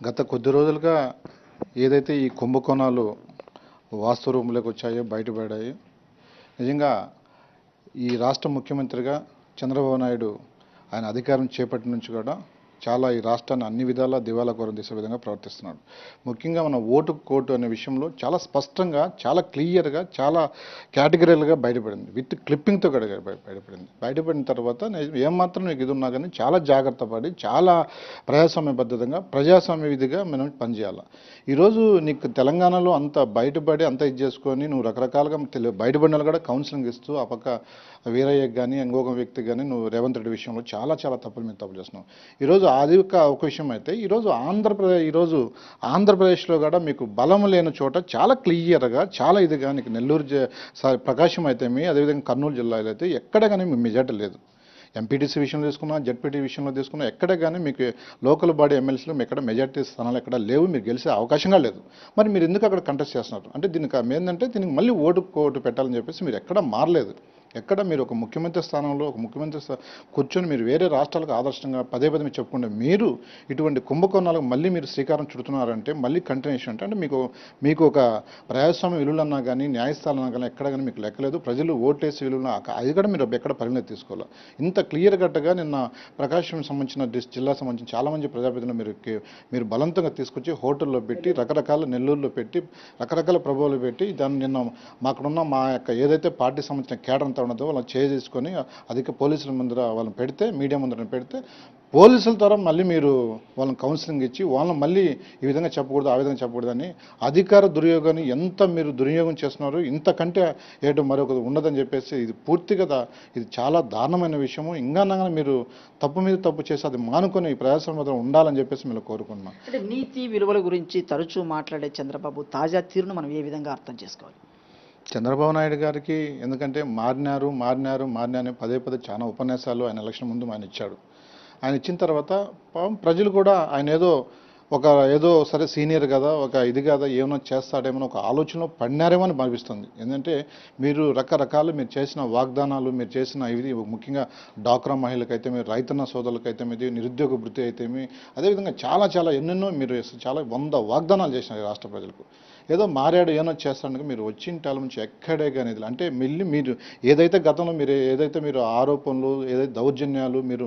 గత కొద్ది రోజులుగా ఏదైతే ఈ కుంభకోణాలు వాస్తవ రూపంలోకి వచ్చాయో బయటపడ్డాయి. నిజంగా ఈ రాష్ట్ర ముఖ్యమంత్రిగా చంద్రబాబు నాయుడు ఆయన అధికారం చేపట్టిన నుంచి కూడా చాలా ఈ రాష్ట్రాన్ని అన్ని విధాలా దివాలా కోరం తీసే విధంగా ప్రవర్తిస్తున్నాడు. ముఖ్యంగా మన ఓటుకు కోటు అనే విషయంలో చాలా స్పష్టంగా, చాలా క్లియర్గా, చాలా కేటగిరీలుగా బయటపడింది. విత్ క్లిప్పింగ్తో కూడా బయటపడింది. బయటపడిన తర్వాత ఏమాత్రం నీకు ఇది ఉన్నా కానీ చాలా జాగ్రత్త పడి, చాలా ప్రజాస్వామ్యబద్ధంగా, ప్రజాస్వామ్య విధిగా మనం పనిచేయాలి. ఈరోజు నీకు తెలంగాణలో అంత బయటపడి అంత ఇది చేసుకొని నువ్వు రకరకాలుగా బయటపడిన కూడా కౌన్సిలింగ్ ఇస్తూ ఆ పక్క వీరయ్యకి కానీ ఇంకొక వ్యక్తికి కానీ నువ్వు రేవంత్ రెడ్డి విషయంలో చాలా చాలా తప్పులు మీద తప్పు చేస్తున్నావు. ఈరోజు అది ఒక విషయం అయితే ఈరోజు ఆంధ్రప్రదేశ్లో కూడా మీకు బలం లేని చోట చాలా క్లియర్గా, చాలా ఇదిగా నీకు ప్రకాశం అయితేమి, అదేవిధంగా కర్నూలు జిల్లాలో అయితే ఎక్కడ కానీ మీకు మెజార్టీ లేదు. ఎంపీటీసీ విషయంలో తీసుకున్నా, జడ్పీటీ విషయంలో తీసుకున్నా, ఎక్కడ కానీ మీకు లోకల్ బాడీ ఎమ్మెల్సీలో ఎక్కడ మెజార్టీ స్థానాలు ఎక్కడ లేవు, మీరు గెలిచే అవకాశంగా లేదు. మరి మీరు ఎందుకు అక్కడ కంటెస్ట్ చేస్తున్నారు అంటే దీనికి ఏంటంటే దీనికి మళ్ళీ ఓటు పెట్టాలని చెప్పేసి మీరు ఎక్కడ మారలేదు. ఎక్కడ మీరు ఒక ముఖ్యమంత్రి స్థానంలో కూర్చొని మీరు వేరే రాష్ట్రాలకు ఆదర్శంగా పదే పదే మీరు చెప్పుకుంటే మీరు ఇటువంటి కుంభకోణాలకు మళ్ళీ మీరు శ్రీకారం చుడుతున్నారంటే మళ్ళీ కంటిన్యూషన్ అంటే మీకు ఒక ప్రజాస్వామ్య విలువలన్నా కానీ న్యాయస్థానాలన్నా కానీ ఎక్కడ కానీ మీకు లెక్కలేదు. ప్రజలు ఓట్లేసి విలువలు అది కూడా మీరు ఎక్కడ పరిణతి తీసుకోవాలి. ఇంత క్లియర్ కట్గా నిన్న ప్రకాశం సంబంధించిన జిల్లా సంబంధించిన చాలామంది ప్రజాప్రతినిధులు మీరు బలవంతంగా తీసుకొచ్చి హోటల్లో పెట్టి రకరకాల నెల్లూరులో పెట్టి రకరకాల ప్రభావాలు పెట్టి దాన్ని నిన్న మాకున్న మా యొక్క ఏదైతే పార్టీ సంబంధించిన కేడర్ అంతా ఉన్నదో వాళ్ళని చేసుకొని అధిక పోలీసుల ముందర వాళ్ళని పెడితే, మీడియా ముందర పెడితే పోలీసుల ద్వారా మళ్ళీ మీరు వాళ్ళని కౌన్సిలింగ్ ఇచ్చి వాళ్ళని మళ్ళీ ఈ విధంగా చెప్పకూడదు, ఆ విధంగా చెప్పకూడదని అధికార దుర్యోగాన్ని ఎంత మీరు దుర్యోగం చేస్తున్నారు, ఇంతకంటే ఏటో మరొకటి ఉండదని చెప్పేసి ఇది పూర్తిగా ఇది చాలా దారుణమైన విషయము. ఇంకా మీరు తప్పు మీద తప్పు చేసి అది మానుకొని ఈ ప్రజాస్వామ్యం ఉండాలని చెప్పేసి మీరు కోరుకుంటున్నాం. అంటే నీతి విలువల గురించి తరచూ మాట్లాడే చంద్రబాబు తాజా తీరును మనం ఏ విధంగా అర్థం చేసుకోవాలి? చంద్రబాబు నాయుడు గారికి ఎందుకంటే మారినారు అని పదే చాలా ఉపన్యాసాలు ఆయన ఎలక్షన్ ముందు ఆయన ఇచ్చాడు. ఆయన ఇచ్చిన తర్వాత ప్రజలు కూడా ఆయన ఏదో సరే సీనియర్ కదా, ఒక ఇది కదా, ఏమైనా చేస్తాడేమో ఒక ఆలోచనలో పడినారేమో అని భావిస్తుంది. ఎందుకంటే మీరు మీరు చేసిన వాగ్దానాలు, మీరు చేసిన ఇది ముఖ్యంగా డాక్రా మహిళలకైతే మీరు రైతన్న సోదరులకైతే మీది నిరుద్యోగ భృతి అయితేమి, అదేవిధంగా చాలా ఎన్నెన్నో మీరు చాలా 100 వాగ్దానాలు చేసినారు రాష్ట్ర ప్రజలకు. ఏదో మారాడు ఏమో చేస్తాడు మీరు వచ్చిన టాల నుంచి ఎక్కడే కానీ అంటే మళ్ళీ మీరు ఏదైతే గతంలో మీరు ఆరోపణలు, ఏదైతే దౌర్జన్యాలు, మీరు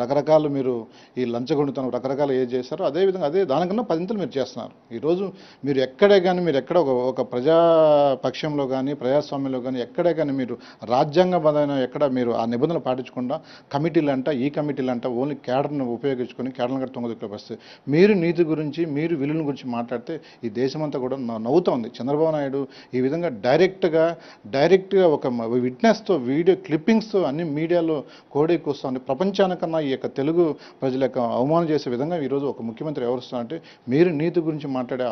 రకరకాలు మీరు ఈ లంచగొండుతనం రకరకాలు ఏది చేస్తారో అదేవిధంగా దానికన్నా 10 మీరు చేస్తున్నారు. ఈరోజు మీరు ఎక్కడే కానీ మీరు ఎక్కడ ఒక ప్రజాపక్షంలో కానీ ప్రజాస్వామ్యంలో కానీ ఎక్కడే కానీ మీరు రాజ్యాంగబద్ధమైన ఎక్కడ మీరు ఆ నిబంధనలు పాటించకుండా ఈ కమిటీలంట ఓన్లీ కేడర్ను ఉపయోగించుకొని కేడర్లను కూడా తొంగదుక్కులో పరిస్థితి. మీరు నీతి గురించి, మీరు విలువల గురించి మాట్లాడితే ఈ దేశమంతా కూడా నవ్వుతూ ఉంది. చంద్రబాబు నాయుడు ఈ విధంగా డైరెక్ట్గా ఒక విట్నెస్తో వీడియో క్లిప్పింగ్స్తో అన్ని మీడియాలో కోడెక్కుస్తుంది. ప్రపంచానికన్నా ఈ యొక్క తెలుగు ప్రజల యొక్క అవమానం చేసే విధంగా ఈరోజు ఒక ముఖ్యమంత్రి ఎవరుస్తారంటే మీరు నీతి గురించి మాట్లాడే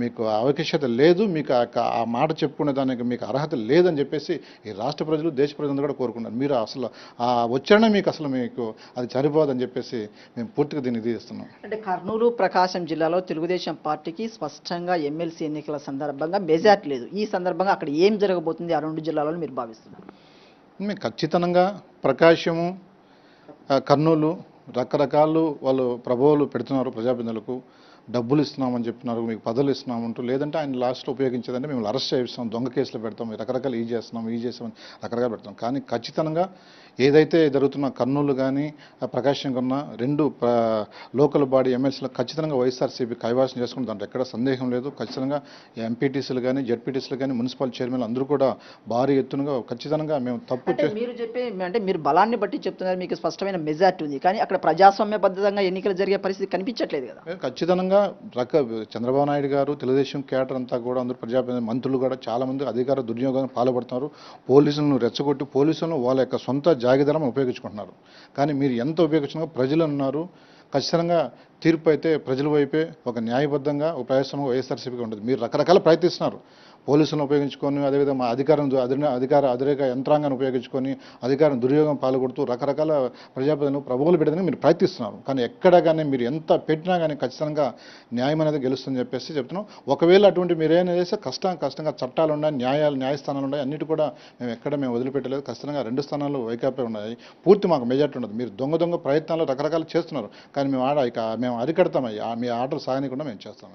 మీకు అవకాశత లేదు, మీకు ఆ మాట చెప్పుకునే దానికి మీకు అర్హత లేదని చెప్పేసి ఈ రాష్ట్ర ప్రజలు, దేశ ప్రజలందరూ కూడా కోరుకున్నారు. మీరు అసలు ఆ వచ్చాడనే మీకు అది సరిపోదని చెప్పేసి మేము పూర్తిగా దీన్ని ఇస్తున్నాం. అంటే కర్నూలు, ప్రకాశం జిల్లాలో తెలుగుదేశం పార్టీకి స్పష్టంగా ఎమ్మెల్సీ ఎన్నికల సందర్భంగా మెజార్టీ లేదు. ఈ సందర్భంగా అక్కడ ఏం జరగబోతుంది ఆ 2 జిల్లాలలో మీరు భావిస్తున్నారు? మేము ఖచ్చితంగా ప్రకాశము, కర్నూలు రకరకాలు వాళ్ళు ప్రభావాలు పెడుతున్నారు. ప్రజాప్రతినిధులకు డబ్బులు ఇస్తున్నామని చెప్తున్నారు, మీకు పదవులు ఇస్తున్నామంటూ, లేదంటే ఆయన లాస్ట్లో ఉపయోగించేదంటే మేము అరెస్ట్ చేయిస్తాం, దొంగ కేసులు పెడతాం, రకరకాలు ఈ చేస్తామని రకరకాలు పెడతాం. కానీ ఖచ్చితంగా ఏదైతే జరుగుతున్న కర్నూలు కానీ ప్రకాశం కన్నా 2 లోకల్ బాడీ ఎమ్మెల్సీలు ఖచ్చితంగా వైఎస్ఆర్సీపీ కైవాసం చేసుకుని దాంట్లో ఎక్కడ సందేహం లేదు. ఖచ్చితంగా ఎంపీటీసీలు కానీ జడ్పీటీసీలు కానీ మున్సిపల్ చైర్మన్లు అందరూ కూడా భారీ ఎత్తునగా ఖచ్చితంగా మేము మీరు బలాన్ని బట్టి చెప్తున్నారు, మీకు స్పష్టమైన మెజార్టీ ఉంది, కానీ అక్కడ ప్రజాస్వామ్యబద్ధంగా ఎన్నికలు జరిగే పరిస్థితి కనిపించట్లేదు కదా. ఖచ్చితంగా చంద్రబాబు నాయుడు గారు, తెలుగుదేశం కేడర్ అంతా కూడా అందరూ ప్రజాప్రతినిధులు, మంత్రులు కూడా చాలామంది అధికార దుర్వినియోగానికి పాల్పడుతున్నారు. పోలీసులను రెచ్చగొట్టి పోలీసులను వాళ్ళ యొక్క సొంత జాగిదారం ఉపయోగించుకుంటున్నారు. కానీ మీరు ఎంత ఉపయోగించినా ప్రజలు ఉన్నారు. ఖచ్చితంగా తీర్పు అయితే ప్రజల వైపే ఒక న్యాయబద్ధంగా ఒక ప్రజాస్వామ్యం వైఎస్ఆర్సీపీగా ఉంటుంది. మీరు రకరకాల ప్రయత్నిస్తున్నారు, పోలీసులను ఉపయోగించుకొని, అదేవిధంగా అధికార యంత్రాంగాన్ని ఉపయోగించుకొని అధికారం దుర్యోగం పాల్గొడుతూ రకరకాల ప్రజాప్రతినిధులు ప్రభువులు పెట్టడానికి మీరు ప్రయత్నిస్తున్నారు. కానీ ఎక్కడ కానీ మీరు ఎంత పెట్టినా కానీ ఖచ్చితంగా న్యాయం అనేది గెలుస్తుందని చెప్పేసి చెప్తున్నాం. ఒకవేళ అటువంటి మీరు ఏమైనా చేస్తే కష్టంగా చట్టాలు ఉన్నాయి, న్యాయస్థానాలు ఉన్నాయి, అన్నిటి కూడా మేము వదిలిపెట్టలేదు. ఖచ్చితంగా 2 స్థానాలు వైకాపా ఉన్నాయి, పూర్తి మాకు మెజార్టీ ఉండదు. మీరు దొంగ ప్రయత్నాలు రకరకాలు చేస్తున్నారు. కానీ మేము మేము అరికడతామయ్యా, మీ ఆర్డర్ సాగనీయకుండా మేము చేస్తామయ్యా.